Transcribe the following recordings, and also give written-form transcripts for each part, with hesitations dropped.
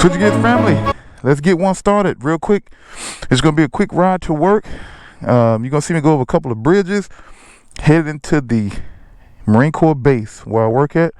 Could you get family? Let's get one started real quick. It's gonna be a quick ride to work. You're gonna see me go over a couple of bridges, headed into the Marine Corps base where I work at,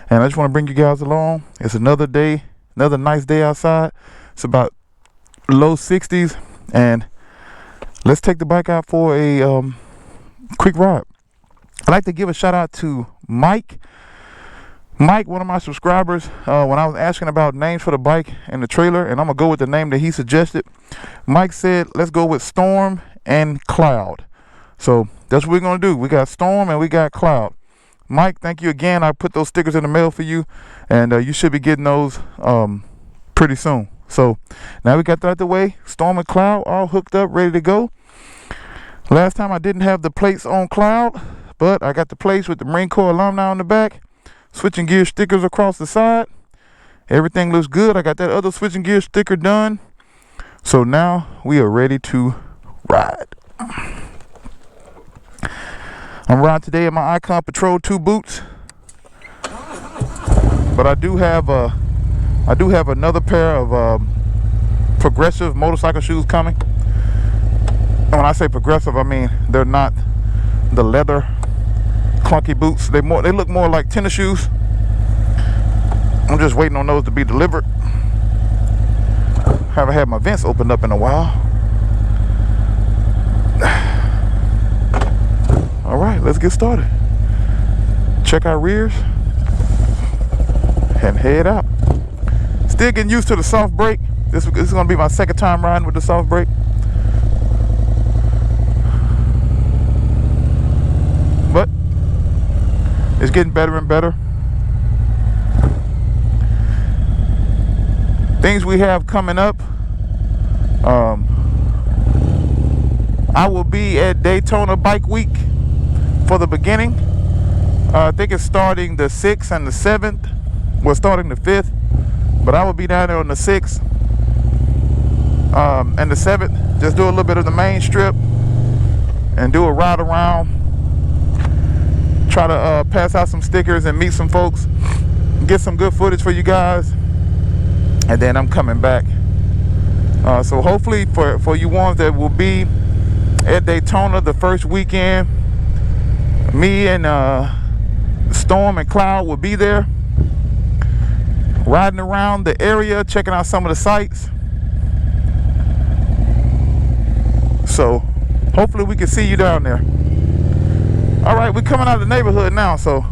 and I just want to bring you guys along. It's another day, another nice day outside. It's about low 60s, and let's take the bike out for a quick ride. I'd like to give a shout out to Mike, one of my subscribers, when I was asking about names for the bike and the trailer, and I'm gonna go with the name that he suggested. Mike said, let's go with Storm and Cloud. So that's what we're gonna do. We got Storm and we got Cloud. Mike, thank you again. I put those stickers in the mail for you, and you should be getting those pretty soon. So now we got that out the way. Storm and Cloud all hooked up, ready to go. Last time I didn't have the plates on Cloud, but I got the plates with the Marine Corps alumni on the back. Switching gear stickers across the side. Everything looks good. I got that other switching gear sticker done. So now we are ready to ride. I'm riding today in my Icon Patrol 2 boots. But I do have another pair of progressive motorcycle shoes coming. And when I say progressive, I mean they're not the leather clunky boots. They look more like tennis shoes. I'm just waiting on those to be delivered. Haven't had my vents opened up in a while. All right, let's get started. Check our rears and head out. Still getting used to the soft brake. This is gonna be my second time riding with the soft brake. But it's getting better and better. Things we have coming up. I will be at Daytona Bike Week for the beginning. I think it's starting the 6th and the 7th. Well, starting the 5th. But I will be down there on the 6th and the 7th. Just do a little bit of the main strip and do a ride around. Try to pass out some stickers and meet some folks, get some good footage for you guys, and then I'm coming back. So hopefully for you ones that will be at Daytona the first weekend, me and Storm and Cloud will be there, riding around the area, checking out some of the sites. So hopefully we can see you down there. All right, we're coming out of the neighborhood now, so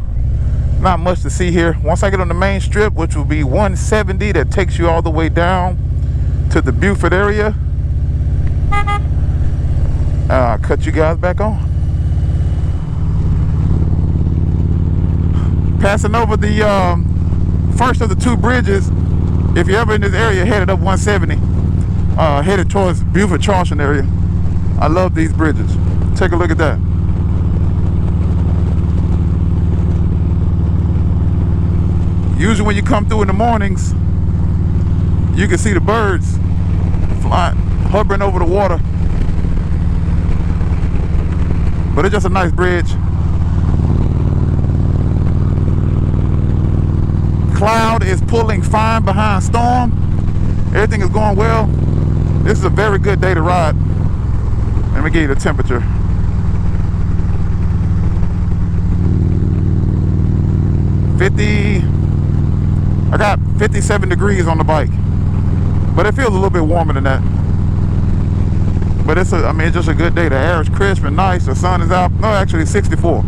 not much to see here. Once I get on the main strip, which will be 170, that takes you all the way down to the Beaufort area, I'll cut you guys back on. Passing over the first of the 2 bridges. If you're ever in this area, headed up 170, headed towards Beaufort Charleston area. I love these bridges. Take a look at that. Usually when you come through in the mornings, you can see the birds flying, hovering over the water. But it's just a nice bridge. Cloud is pulling fine behind Storm. Everything is going well. This is a very good day to ride. Let me give you the temperature. I got 57 degrees on the bike, but it feels a little bit warmer than that. But it's just a good day. The air is crisp and nice. The sun is out. No, actually it's 64.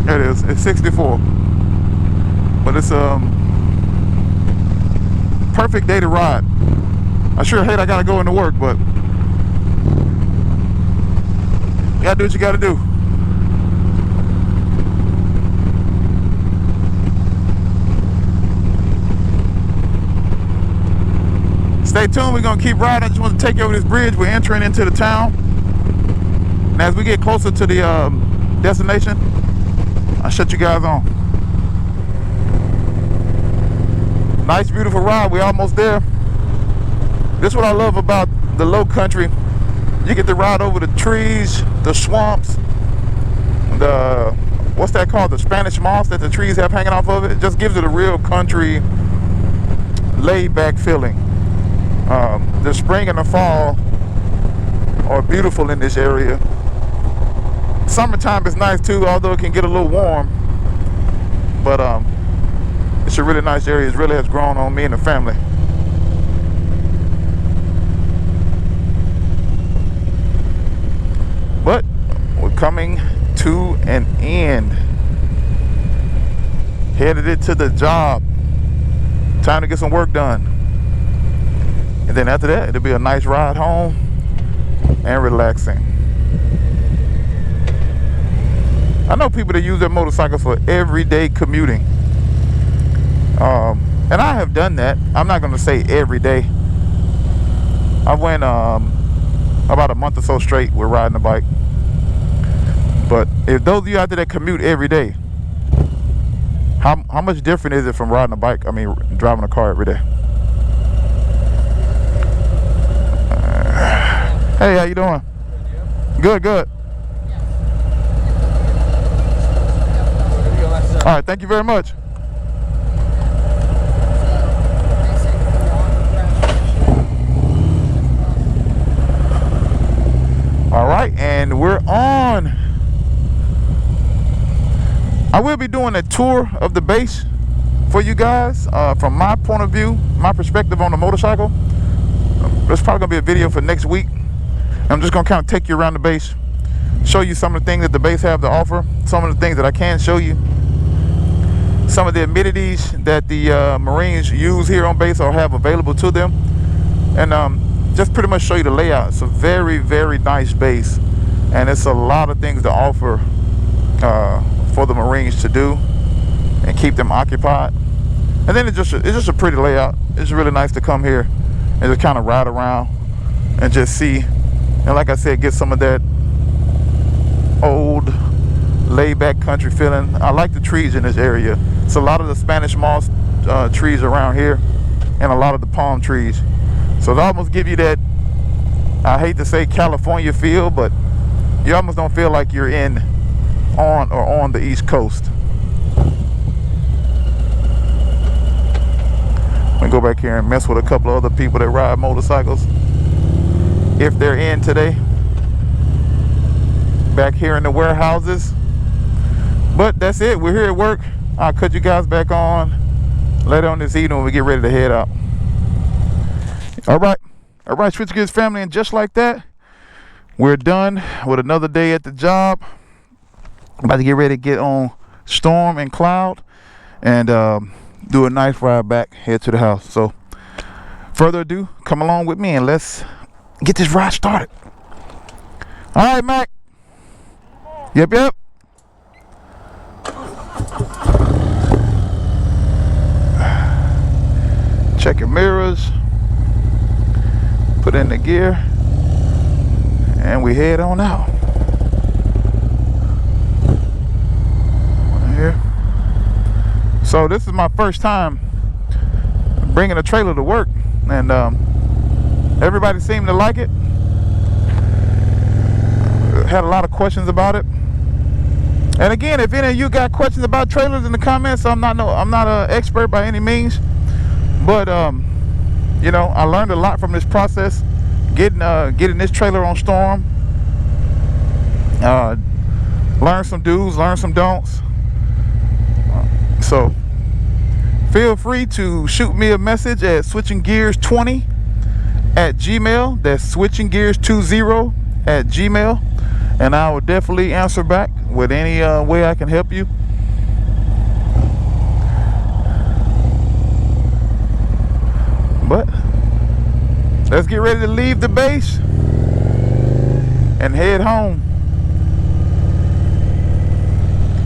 There it is. It's 64. But it's a perfect day to ride. I sure hate I gotta go into work, but you gotta do what you gotta do. Stay tuned, we're gonna keep riding. I just want to take you over this bridge. We're entering into the town. And as we get closer to the destination, I'll shut you guys on. Nice, beautiful ride. We're almost there. This is what I love about the low country. You get to ride over the trees, the swamps, what's that called? The Spanish moss that the trees have hanging off of it. It just gives it a real country laid back feeling. The spring and the fall are beautiful in this area. Summertime is nice too, although it can get a little warm. But it's a really nice area. It really has grown on me and the family. But we're coming to an end. Headed it to the job. Time to get some work done. And then after that, it'll be a nice ride home and relaxing. I know people that use their motorcycles for everyday commuting. And I have done that. I'm not going to say every day. I went about a month or so straight with riding a bike. But if those of you out there that commute every day, how much different is it from riding a bike? I mean, driving a car every day. Hey, how you doing? Good, good. All right, thank you very much. All right, and we're on. I will be doing a tour of the base for you guys from my point of view, my perspective on the motorcycle. There's probably gonna be a video for next week. I'm just gonna kind of take you around the base, show you some of the things that the base have to offer, some of the things that I can show you, some of the amenities that the Marines use here on base or have available to them, and just pretty much show you the layout. It's a very, very nice base, and it's a lot of things to offer for the Marines to do and keep them occupied. And then it's just a pretty layout. It's really nice to come here and just kind of ride around and just see, and like I said, get some of that old laid back country feeling. I like the trees in this area. It's a lot of the Spanish moss trees around here and a lot of the palm trees. So it almost give you that, I hate to say California feel, but you almost don't feel like you're on the East Coast. I'm gonna go back here and mess with a couple of other people that ride motorcycles, if they're in today, back here in the warehouses. But that's it, we're here at work. I'll cut you guys back on later on this evening when we get ready to head out. All right, Switch Gears family, and just like that, we're done with another day at the job. About to get ready to get on Storm and Cloud and do a nice ride back, head to the house. So further ado, come along with me and let's get this ride started. All right, Mac. Yep. Check your mirrors, put in the gear, and we head on out. Here. So this is my first time bringing a trailer to work, and everybody seemed to like it. Had a lot of questions about it. And again, if any of you got questions about trailers in the comments, I'm not an expert by any means, but you know, I learned a lot from this process, getting this trailer on Storm. Learn some do's, learn some don'ts. So feel free to shoot me a message at switchinggears20@gmail. That's switchinggears20@gmail, and I will definitely answer back with any way I can help you. But let's get ready to leave the base and head home.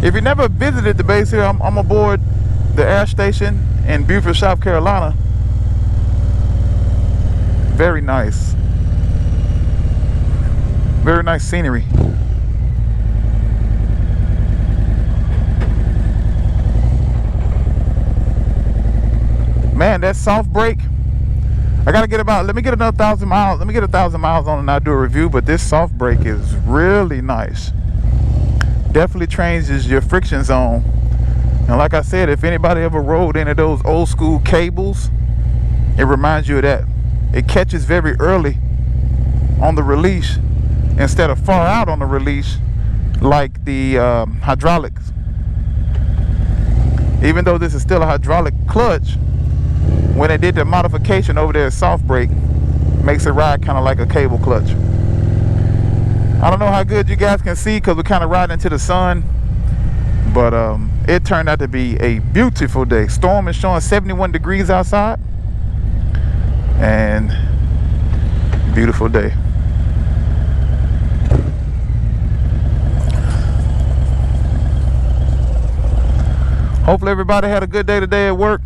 If you never visited the base here, I'm aboard the air station in Beaufort, South Carolina. Very nice. Very nice scenery. Man, that soft brake, I gotta get let me get another 1,000 miles. Let me get 1,000 miles on and I'll do a review, but this soft brake is really nice. Definitely changes your friction zone. And like I said, if anybody ever rode any of those old school cables it reminds you of that. It catches very early on the release instead of far out on the release like the hydraulics. Even though this is still a hydraulic clutch, when they did the modification over there, soft brake makes it ride kind of like a cable clutch. I don't know how good you guys can see because we're kind of riding into the sun, but it turned out to be a beautiful day. Storm is showing 71 degrees outside, and beautiful day. Hopefully everybody had a good day today at work.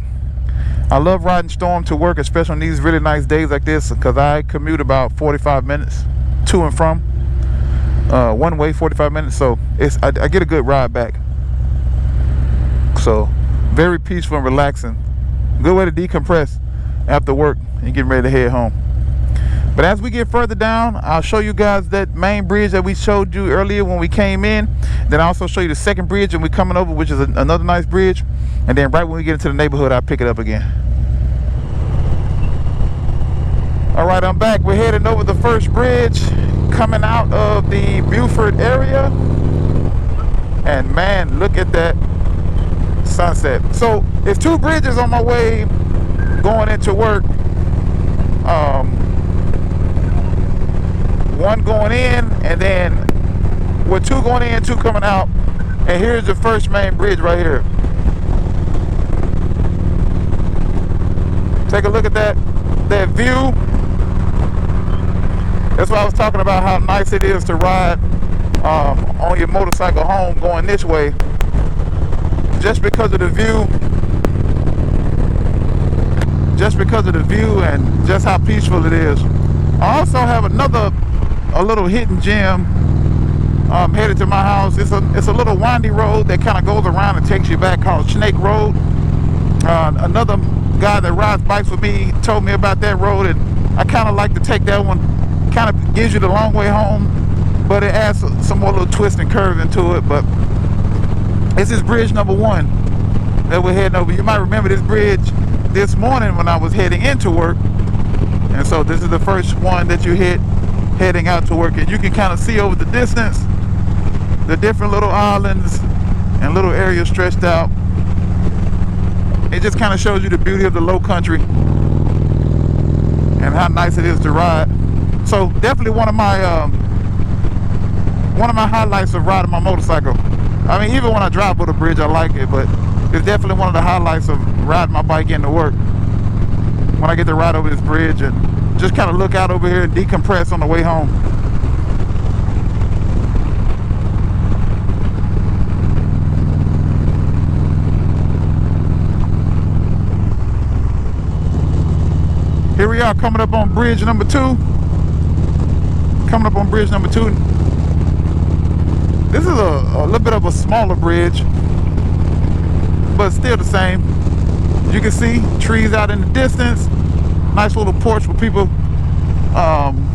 I love riding Storm to work, especially on these really nice days like this, because I commute about 45 minutes to and from. One way, 45 minutes, so I get a good ride back. So very peaceful and relaxing. Good way to decompress after work and getting ready to head home. But as we get further down, I'll show you guys that main bridge that we showed you earlier when we came in. Then I'll also show you the second bridge and we're coming over, which is another nice bridge. And then right when we get into the neighborhood, I'll pick it up again. All right, I'm back. We're heading over the first bridge, coming out of the Buford area. And man, look at that sunset. So there's two bridges on my way going into work. One going in, and then with two going in, two coming out. And here's the first main bridge right here. Take a look at that view. That's why I was talking about how nice it is to ride on your motorcycle home going this way, just because of the view. Just because of the view and just how peaceful it is. I also have a little hidden gem headed to my house. It's a little windy road that kind of goes around and takes you back, called Snake Road. Another guy that rides bikes with me told me about that road, and I kind of like to take that one. Kind of gives you the long way home, but it adds some more little twist and curve into it. But this is bridge number one that we're heading over. You might remember this bridge this morning when I was heading into work, and so this is the first one that you hit heading out to work. And you can kind of see over the distance the different little islands and little areas stretched out. It just kind of shows you the beauty of the low country and how nice it is to ride. So definitely one of my highlights of riding my motorcycle. I mean, even when I drive over the bridge, I like it, but it's definitely one of the highlights of riding my bike into work. When I get to ride over this bridge and just kind of look out over here and decompress on the way home. Here we are coming up on bridge number two. Coming up on bridge number two. This is a little bit of a smaller bridge, but still the same. You can see trees out in the distance. Nice little porch where people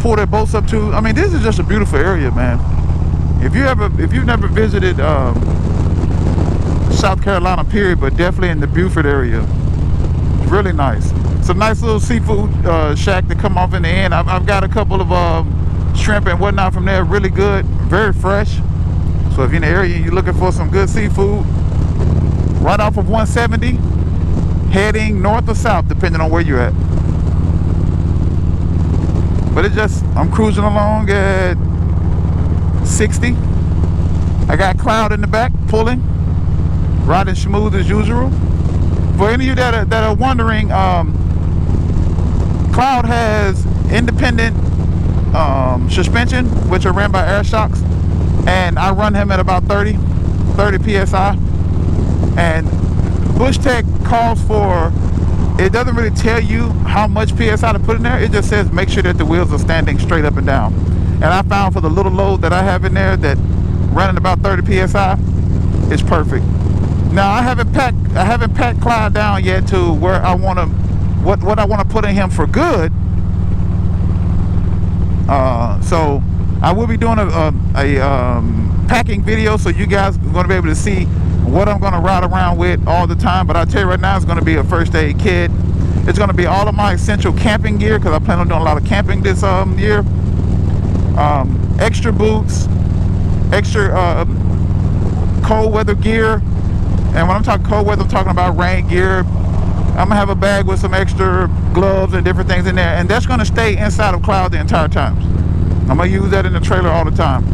pull their boats up to. I mean, this is just a beautiful area, man. If you've never visited South Carolina, period, but definitely in the Buford area, it's really nice. It's a nice little seafood shack to come off in the end. I've got a couple of shrimp and whatnot from there, really good, very fresh. So if you're in the area and you're looking for some good seafood, right off of 170, heading north or south, depending on where you're at. But I'm cruising along at 60. I got Cloud in the back, pulling, riding smooth as usual. For any of you that are wondering, Cloud has independent suspension, which are ran by air shocks, and I run him at about 30 psi. And Bush Tech calls for, it doesn't really tell you how much psi to put in there. It just says make sure that the wheels are standing straight up and down. And I found for the little load that I have in there, that running about 30 psi is perfect. Now I haven't packed Clyde down yet to where I want to, what I want to put in him for good. So I will be doing a packing video, so you guys are going to be able to see what I'm going to ride around with all the time. But I'll tell you right now, it's going to be a first aid kit. It's going to be all of my essential camping gear, because I plan on doing a lot of camping this year. Extra boots, extra cold weather gear. And when I'm talking cold weather, I'm talking about rain gear. I'm gonna have a bag with some extra gloves and different things in there, and that's gonna stay inside of Cloud the entire time. I'm gonna use that in the trailer all the time.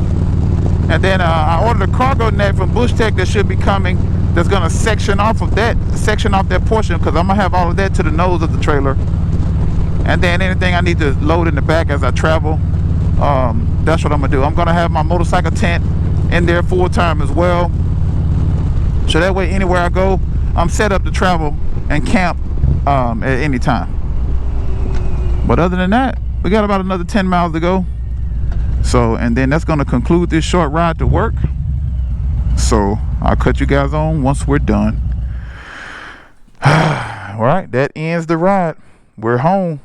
And then I ordered a cargo net from Bush Tech that should be coming, that's gonna section off that portion, because I'm gonna have all of that to the nose of the trailer. And then anything I need to load in the back as I travel, that's what I'm gonna do. I'm gonna have my motorcycle tent in there full time as well, so that way anywhere I go, I'm set up to travel and camp at any time. But other than that, we got about another 10 miles to go. So, and then that's going to conclude this short ride to work. So I'll cut you guys on once we're done. All right, that ends the ride. We're home.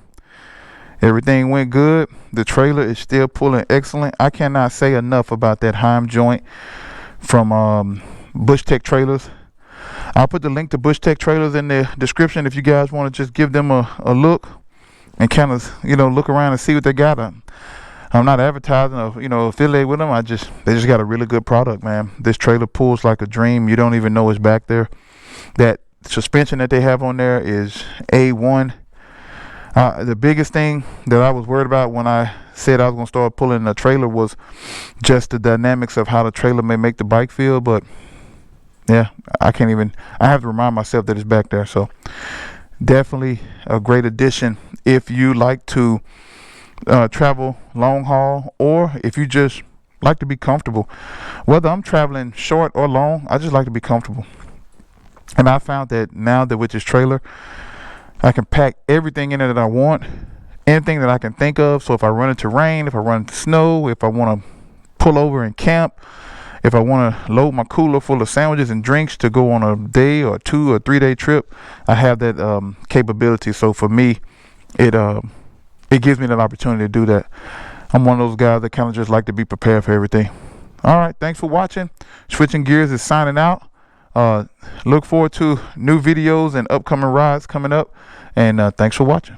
Everything went good. The trailer is still pulling excellent. I cannot say enough about that Heim joint from Bush Tech Trailers. I'll put the link to Bush Tech Trailers in the description if you guys want to just give them a look and kind of, look around and see what they got. I'm not advertising or, affiliate with them. They just got a really good product, man. This trailer pulls like a dream. You don't even know it's back there. That suspension that they have on there is A1. The biggest thing that I was worried about when I said I was going to start pulling the trailer was just the dynamics of how the trailer may make the bike feel, but yeah, I have to remind myself that it's back there. So definitely a great addition if you like to travel long haul, or if you just like to be comfortable. Whether I'm traveling short or long, I just like to be comfortable. And I found that now that with this trailer, I can pack everything in it that I want, anything that I can think of. So if I run into rain, if I run into snow, if I want to pull over and camp, if I want to load my cooler full of sandwiches and drinks to go on a day or 2 or 3 day trip, I have that capability. So for me, it gives me that opportunity to do that. I'm one of those guys that kind of just like to be prepared for everything. All right, thanks for watching. Switching Gears is signing out. Look forward to new videos and upcoming rides coming up. And thanks for watching.